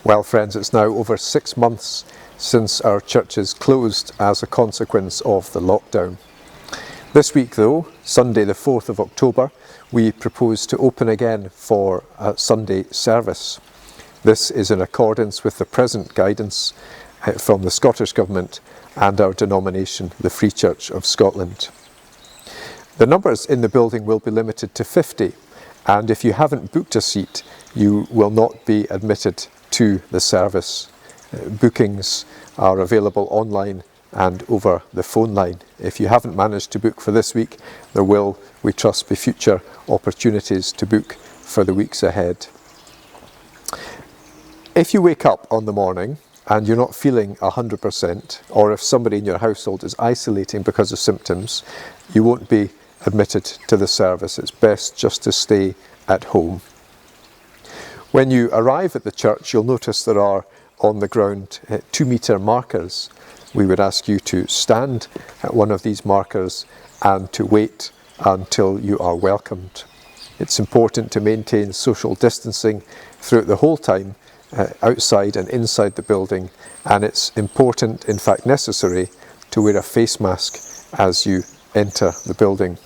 Well, friends, it's now over 6 months since our churches closed as a consequence of the lockdown. This week, though, Sunday the 4th of October, we propose to open again for a Sunday service. This is in accordance with the present guidance from the Scottish Government and our denomination, the Free Church of Scotland. The numbers in the building will be limited to 50, and if you haven't booked a seat, you will not be admitted to the service. Bookings are available online and over the phone line. If you haven't managed to book for this week, there will, we trust, be future opportunities to book for the weeks ahead. If you wake up on the morning and you're not feeling 100%, or if somebody in your household is isolating because of symptoms, you won't be admitted to the service. It's best just to stay at home. When you arrive at the church, you'll notice there are on the ground 2-metre markers. We would ask you to stand at one of these markers and to wait until you are welcomed. It's important to maintain social distancing throughout the whole time, outside and inside the building, and it's important, in fact necessary, to wear a face mask as you enter the building.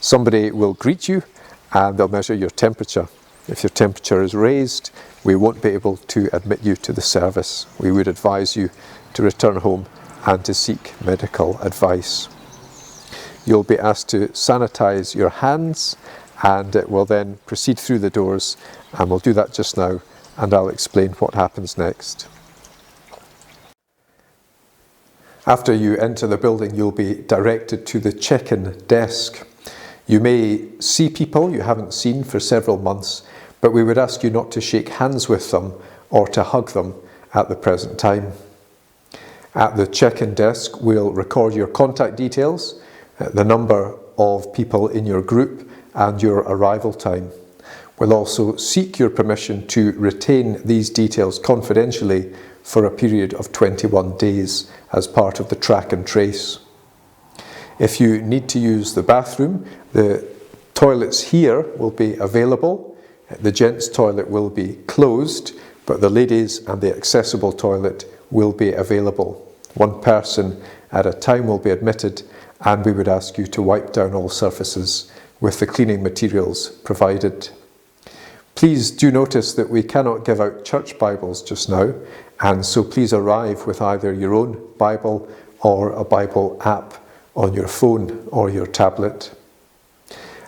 Somebody will greet you and they'll measure your temperature. If your temperature is raised, we won't be able to admit you to the service. We would advise you to return home and to seek medical advice. You'll be asked to sanitize your hands, and we'll then proceed through the doors, and we'll do that just now, and I'll explain what happens next. After you enter the building, you'll be directed to the check-in desk. You may see people you haven't seen for several months, but we would ask you not to shake hands with them or to hug them at the present time. At the check-in desk, we'll record your contact details, the number of people in your group, and your arrival time. We'll also seek your permission to retain these details confidentially for a period of 21 days as part of the track and trace. If you need to use the bathroom, the toilets here will be available. The gents' toilet will be closed, but the ladies' and the accessible toilet will be available. One person at a time will be admitted, and we would ask you to wipe down all surfaces with the cleaning materials provided. Please do notice that we cannot give out church Bibles just now, and so please arrive with either your own Bible or a Bible app on your phone or your tablet.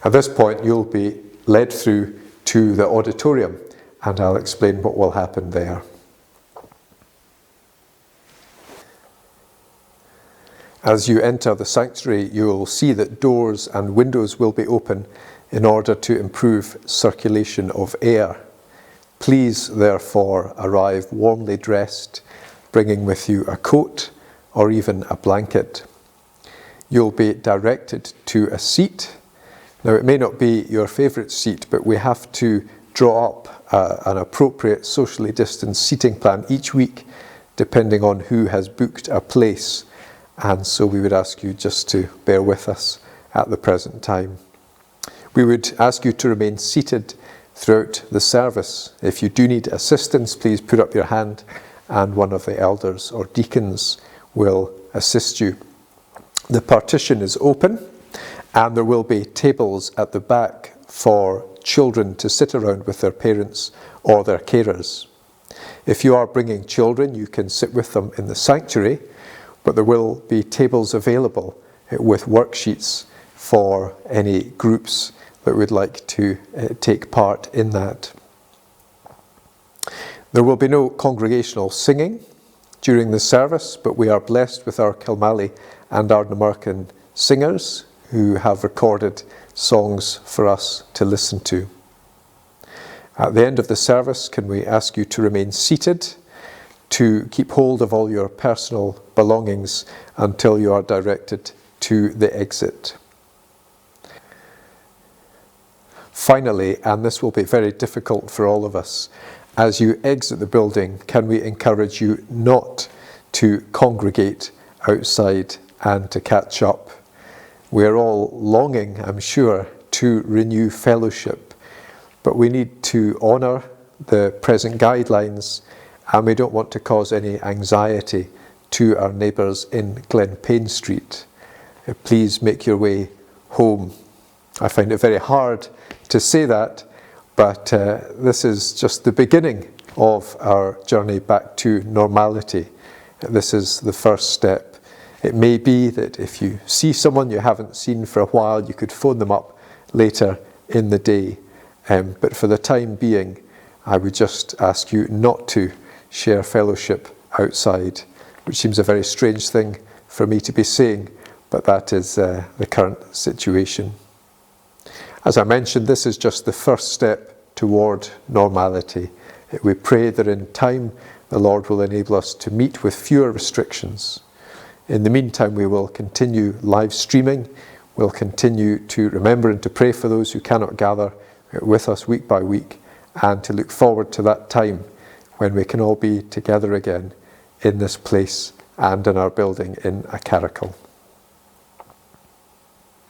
At this point, you'll be led through to the auditorium, and I'll explain what will happen there. As you enter the sanctuary, you will see that doors and windows will be open in order to improve circulation of air. Please, therefore, arrive warmly dressed, bringing with you a coat or even a blanket. You'll be directed to a seat. Now, it may not be your favourite seat, but we have to draw up an appropriate socially distanced seating plan each week, depending on who has booked a place. And so we would ask you just to bear with us at the present time. We would ask you to remain seated throughout the service. If you do need assistance, please put up your hand and one of the elders or deacons will assist you. The partition is open and there will be tables at the back for children to sit around with their parents or their carers. If you are bringing children, you can sit with them in the sanctuary, but there will be tables available with worksheets for any groups that would like to take part in that. There will be no congregational singing during the service, but we are blessed with our Kilmallie and Ardnamurchan singers who have recorded songs for us to listen to. At the end of the service, can we ask you to remain seated, to keep hold of all your personal belongings until you are directed to the exit. Finally, and this will be very difficult for all of us, as you exit the building, can we encourage you not to congregate outside and to catch up? We are all longing, I'm sure, to renew fellowship, but we need to honour the present guidelines, and we don't want to cause any anxiety to our neighbours in Glenpayne Street. Please make your way home. I find it very hard to say that, but this is just the beginning of our journey back to normality. This is the first step. It may be that if you see someone you haven't seen for a while, you could phone them up later in the day. But for the time being, I would just ask you not to share fellowship outside, which seems a very strange thing for me to be saying, but that is the current situation. As I mentioned, this is just the first step toward normality. We pray that in time the Lord will enable us to meet with fewer restrictions. In the meantime, we will continue live streaming. We'll continue to remember and to pray for those who cannot gather with us week by week, and to look forward to that time when we can all be together again in this place and in our building in Acaricul.